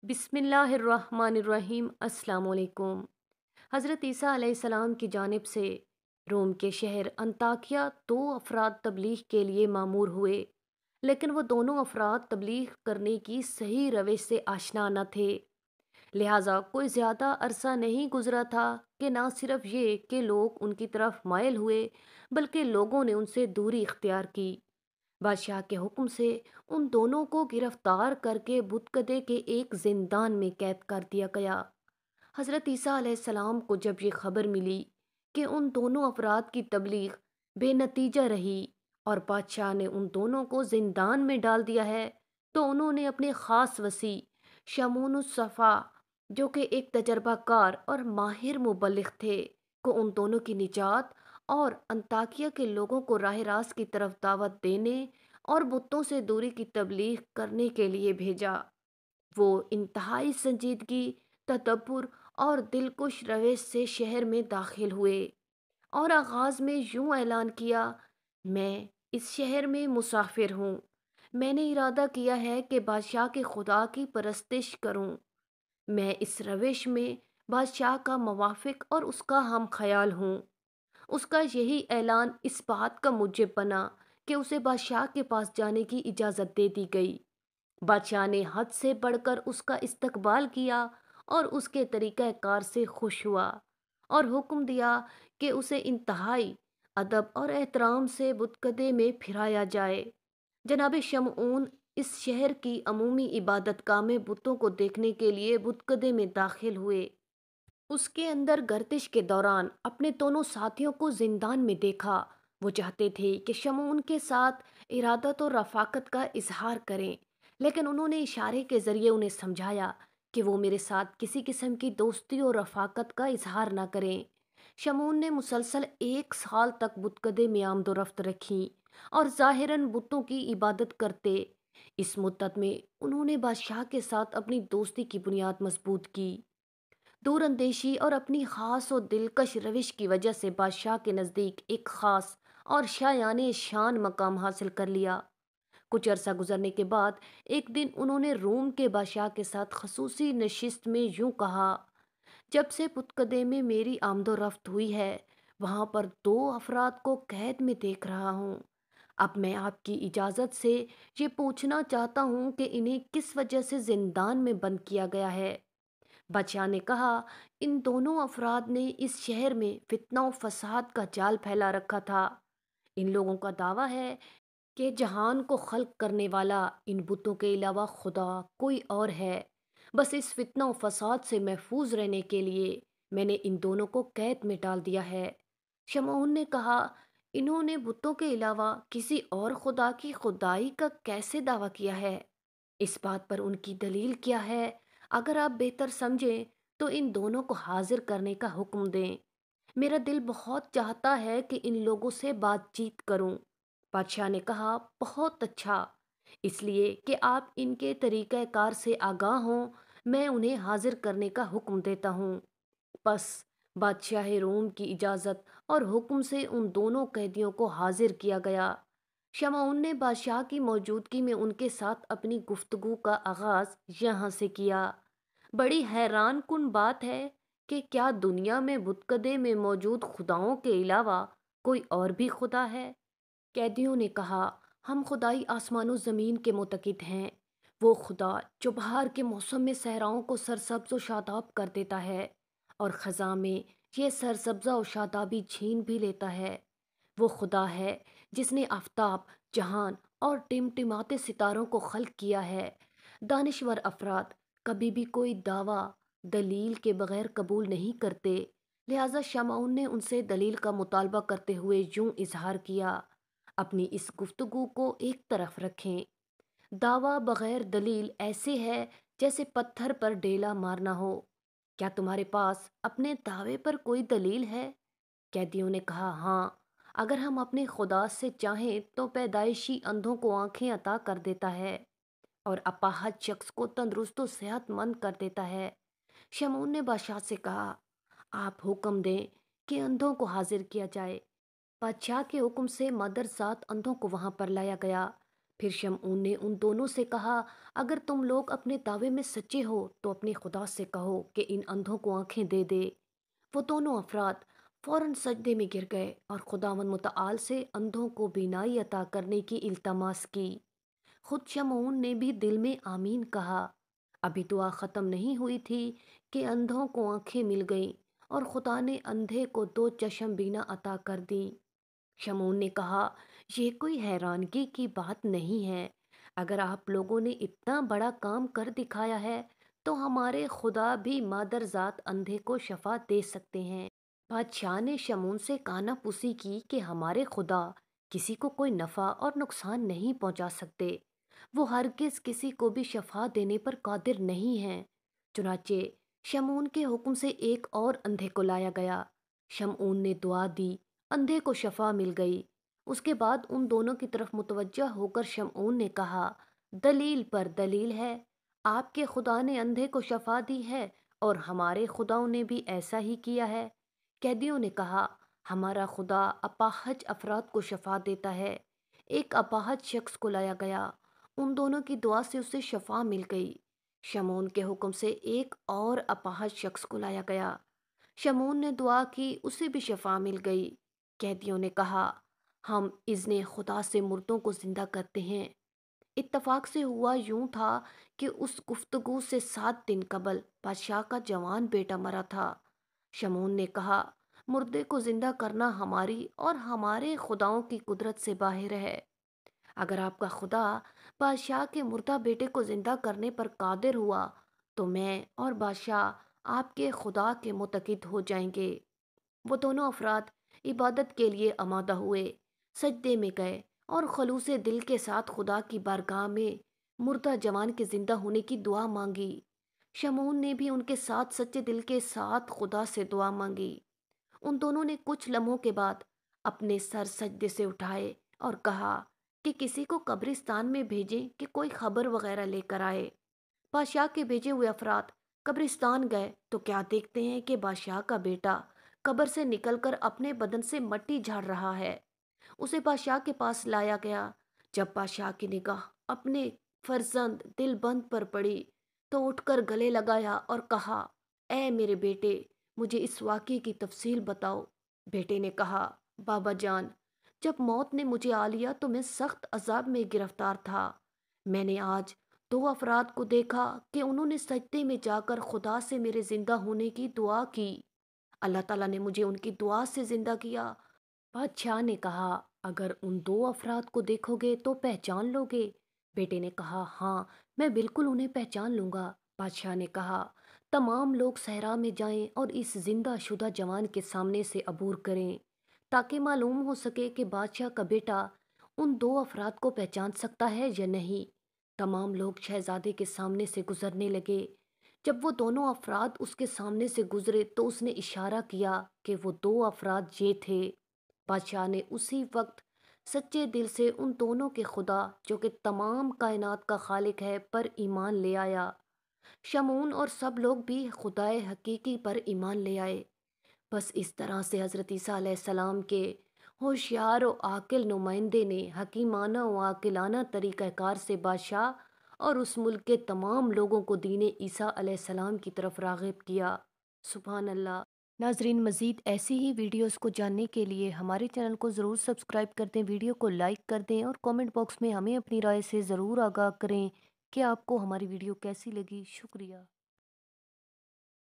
بسم اللہ الرحمن الرحیم۔ السلام علیکم۔ حضرت عیسیٰ علیہ السلام کی جانب سے روم کے شہر انطاکیہ دو افراد تبلیغ کے لیے مامور ہوئے، لیکن وہ دونوں افراد تبلیغ کرنے کی صحیح روش سے آشنا نہ تھے۔ لہٰذا کوئی زیادہ عرصہ نہیں گزرا تھا کہ نہ صرف یہ کہ لوگ ان کی طرف مائل ہوئے بلکہ لوگوں نے ان سے دوری اختیار کی۔ بادشاہ کے حکم سے ان دونوں کو گرفتار کر کے بتکدے کے ایک زندان میں قید کر دیا گیا۔ حضرت عیسیٰ علیہ السلام کو جب یہ خبر ملی کہ ان دونوں افراد کی تبلیغ بے نتیجہ رہی اور بادشاہ نے ان دونوں کو زندان میں ڈال دیا ہے، تو انہوں نے اپنے خاص وصی شمعون الصفا، جو کہ ایک تجربہ کار اور ماہر مبلغ تھے، کو ان دونوں کی نجات اور انطاکیہ کے لوگوں کو راہ راست کی طرف دعوت دینے اور بتوں سے دوری کی تبلیغ کرنے کے لیے بھیجا۔ وہ انتہائی سنجیدگی، تدبر اور دلکش روش سے شہر میں داخل ہوئے اور آغاز میں یوں اعلان کیا: میں اس شہر میں مسافر ہوں۔ میں نے ارادہ کیا ہے کہ بادشاہ کے خدا کی پرستش کروں۔ میں اس روش میں بادشاہ کا موافق اور اس کا ہم خیال ہوں۔ اس کا یہی اعلان اس بات کا موجب بنا کہ اسے بادشاہ کے پاس جانے کی اجازت دے دی گئی۔ بادشاہ نے حد سے بڑھ کر اس کا استقبال کیا اور اس کے طریقہ کار سے خوش ہوا اور حکم دیا کہ اسے انتہائی ادب اور احترام سے بتکدے میں پھرایا جائے۔ جناب شمعون اس شہر کی عمومی عبادت گاہ میں بتوں کو دیکھنے کے لیے بتکدے میں داخل ہوئے۔ اس کے اندر گردش کے دوران اپنے دونوں ساتھیوں کو زندان میں دیکھا۔ وہ چاہتے تھے کہ شمعون کے ساتھ ارادت و رفاقت کا اظہار کریں، لیکن انہوں نے اشارے کے ذریعے انہیں سمجھایا کہ وہ میرے ساتھ کسی قسم کی دوستی اور رفاقت کا اظہار نہ کریں۔ شمعون نے مسلسل 1 سال تک بتکدے میں آمد و رفت رکھی اور ظاہراً بتوں کی عبادت کرتے۔ اس مدت میں انہوں نے بادشاہ کے ساتھ اپنی دوستی کی بنیاد مضبوط کی۔ دور اندیشی اور اپنی خاص و دلکش روش کی وجہ سے بادشاہ کے نزدیک ایک خاص اور شایان شان مقام حاصل کر لیا۔ کچھ عرصہ گزرنے کے بعد ایک دن انہوں نے روم کے بادشاہ کے ساتھ خصوصی نشست میں یوں کہا: جب سے پتکدے میں میری آمد و رفت ہوئی ہے، وہاں پر 2 افراد کو قید میں دیکھ رہا ہوں۔ اب میں آپ کی اجازت سے یہ پوچھنا چاہتا ہوں کہ انہیں کس وجہ سے زندان میں بند کیا گیا ہے؟ بادشاہ نے کہا: ان دونوں افراد نے اس شہر میں فتنہ و فساد کا جال پھیلا رکھا تھا۔ ان لوگوں کا دعویٰ ہے کہ جہان کو خلق کرنے والا ان بتوں کے علاوہ خدا کوئی اور ہے۔ بس اس فتنہ و فساد سے محفوظ رہنے کے لیے میں نے ان دونوں کو قید میں ڈال دیا ہے۔ شمعون نے کہا: انہوں نے بتوں کے علاوہ کسی اور خدا کی خدائی کا کیسے دعویٰ کیا ہے؟ اس بات پر ان کی دلیل کیا ہے؟ اگر آپ بہتر سمجھیں تو ان دونوں کو حاضر کرنے کا حکم دیں۔ میرا دل بہت چاہتا ہے کہ ان لوگوں سے بات چیت کروں۔ بادشاہ نے کہا: بہت اچھا، اس لیے کہ آپ ان کے طریقہ کار سے آگاہ ہوں، میں انہیں حاضر کرنے کا حکم دیتا ہوں۔ بس بادشاہ روم کی اجازت اور حکم سے ان دونوں قیدیوں کو حاضر کیا گیا۔ شمعون نے بادشاہ کی موجودگی میں ان کے ساتھ اپنی گفتگو کا آغاز یہاں سے کیا: بڑی حیران کن بات ہے کہ کیا دنیا میں بتکدے میں موجود خداؤں کے علاوہ کوئی اور بھی خدا ہے؟ قیدیوں نے کہا: ہم خدائی آسمان و زمین کے معتقد ہیں، وہ خدا جو بہار کے موسم میں صحراؤں کو سرسبز و شاداب کر دیتا ہے اور خزاں میں یہ سرسبزہ و شادابی چھین بھی لیتا ہے۔ وہ خدا ہے جس نے آفتاب، جہان اور ٹمٹماتے ستاروں کو خلق کیا ہے۔ دانشور افراد کبھی بھی کوئی دعویٰ دلیل کے بغیر قبول نہیں کرتے، لہٰذا شمعون نے ان سے دلیل کا مطالبہ کرتے ہوئے یوں اظہار کیا: اپنی اس گفتگو کو ایک طرف رکھیں۔ دعویٰ بغیر دلیل ایسے ہے جیسے پتھر پر ڈیلا مارنا ہو۔ کیا تمہارے پاس اپنے دعوے پر کوئی دلیل ہے؟ قیدیوں نے کہا: ہاں، اگر ہم اپنے خدا سے چاہیں تو پیدائشی اندھوں کو آنکھیں عطا کر دیتا ہے اور اپاہج شخص کو تندرست و صحت مند کر دیتا ہے۔ شمعون نے بادشاہ سے کہا: آپ حکم دیں کہ اندھوں کو حاضر کیا جائے۔ بادشاہ کے حکم سے مادرزاد اندھوں کو وہاں پر لایا گیا۔ پھر شمعون نے ان دونوں سے کہا، اگر تم لوگ اپنے دعوے میں سچے ہو تو اپنے خدا سے کہو کہ ان اندھوں کو آنکھیں دے دے۔ وہ دونوں افراد فوراً سجدے میں گر گئے اور خداوند متعال سے اندھوں کو بینائی عطا کرنے کی التماس کی۔ خود شمعون نے بھی دل میں آمین کہا۔ ابھی دعا ختم نہیں ہوئی تھی کہ اندھوں کو آنکھیں مل گئیں اور خدا نے اندھے کو 2 چشم بینا عطا کر دیں۔ شمعون نے کہا، یہ کوئی حیرانگی کی بات نہیں ہے۔ اگر آپ لوگوں نے اتنا بڑا کام کر دکھایا ہے تو ہمارے خدا بھی مادر ذات اندھے کو شفا دے سکتے ہیں۔ بادشاہ نے شمعون سے کانا پوسی کی کہ ہمارے خدا کسی کو کوئی نفع اور نقصان نہیں پہنچا سکتے۔ وہ ہرگز کسی کو بھی شفا دینے پر قادر نہیں ہیں۔ چنانچہ شمعون کے حکم سے ایک اور اندھے کو لایا گیا۔ شمعون نے دعا دی، اندھے کو شفا مل گئی۔ اس کے بعد ان دونوں کی طرف متوجہ ہو کر شمعون نے کہا، دلیل پر دلیل ہے، آپ کے خدا نے اندھے کو شفا دی ہے اور ہمارے خداؤں نے بھی ایسا ہی کیا ہے۔ قیدیوں نے کہا، ہمارا خدا اپاہج افراد کو شفا دیتا ہے۔ ایک اپاہج شخص کو لایا گیا، ان دونوں کی دعا سے اسے شفا مل گئی۔ شمعون کے حکم سے ایک اور اپاہج شخص کو لایا گیا، شمعون نے دعا کی، اسے بھی شفا مل گئی۔ قیدیوں نے کہا، ہم اذن خدا سے مردوں کو زندہ کرتے ہیں۔ اتفاق سے ہوا یوں تھا کہ اس گفتگو سے 7 دن قبل بادشاہ کا جوان بیٹا مرا تھا۔ شمعون نے کہا، مردے کو زندہ کرنا ہماری اور ہمارے خداؤں کی قدرت سے باہر ہے۔ اگر آپ کا خدا بادشاہ کے مردہ بیٹے کو زندہ کرنے پر قادر ہوا تو میں اور بادشاہ آپ کے خدا کے متقد ہو جائیں گے۔ وہ دونوں افراد عبادت کے لیے آمادہ ہوئے، سجدے میں گئے اور خلوص دل کے ساتھ خدا کی بارگاہ میں مردہ جوان کے زندہ ہونے کی دعا مانگی۔ شمعون نے بھی ان کے ساتھ سچے دل کے ساتھ خدا سے دعا مانگی۔ ان دونوں نے کچھ لمحوں کے بعد اپنے سر سجدے سے اٹھائے اور کہا کہ کسی کو قبرستان میں بھیجیں کہ کوئی خبر وغیرہ لے کر آئے۔ بادشاہ کے بھیجے ہوئے افراد قبرستان گئے تو کیا دیکھتے ہیں کہ بادشاہ کا بیٹا قبر سے نکل کر اپنے بدن سے مٹی جھاڑ رہا ہے۔ اسے بادشاہ کے پاس لایا گیا۔ جب بادشاہ کی نگاہ اپنے فرزند دل بند پر پڑی تو اٹھ کر گلے لگایا اور کہا، اے میرے بیٹے، مجھے اس واقعے کی تفصیل بتاؤ۔ بیٹے نے کہا، بابا جان، جب موت نے مجھے آ لیا تو میں سخت عذاب میں گرفتار تھا۔ میں نے آج 2 افراد کو دیکھا کہ انہوں نے سجدے میں جا کر خدا سے میرے زندہ ہونے کی دعا کی۔ اللہ تعالیٰ نے مجھے ان کی دعا سے زندہ کیا۔ بادشاہ نے کہا، اگر ان 2 افراد کو دیکھو گے تو پہچان لو گے؟ بیٹے نے کہا، ہاں، میں بالکل انہیں پہچان لوں گا۔ بادشاہ نے کہا، تمام لوگ صحرا میں جائیں اور اس زندہ شدہ جوان کے سامنے سے عبور کریں تاکہ معلوم ہو سکے کہ بادشاہ کا بیٹا ان 2 افراد کو پہچان سکتا ہے یا نہیں۔ تمام لوگ شہزادے کے سامنے سے گزرنے لگے۔ جب وہ دونوں افراد اس کے سامنے سے گزرے تو اس نے اشارہ کیا کہ وہ 2 افراد یہ تھے۔ بادشاہ نے اسی وقت سچے دل سے ان دونوں کے خدا جو کہ تمام کائنات کا خالق ہے پر ایمان لے آیا۔ شمعون اور سب لوگ بھی خدائے حقیقی پر ایمان لے آئے۔ بس اس طرح سے حضرت عیسیٰ علیہ السلام کے ہوشیار و عاقل نمائندے نے حکیمانہ و عاقلانہ طریقہ کار سے بادشاہ اور اس ملک کے تمام لوگوں کو دین عیسیٰ علیہ السلام کی طرف راغب کیا۔ سبحان اللہ۔ ناظرین، مزید ایسی ہی ویڈیوز کو جاننے کے لیے ہمارے چینل کو ضرور سبسکرائب کر دیں، ویڈیو کو لائک کر دیں اور کومنٹ باکس میں ہمیں اپنی رائے سے ضرور آگاہ کریں کہ آپ کو ہماری ویڈیو کیسی لگی۔ شکریہ۔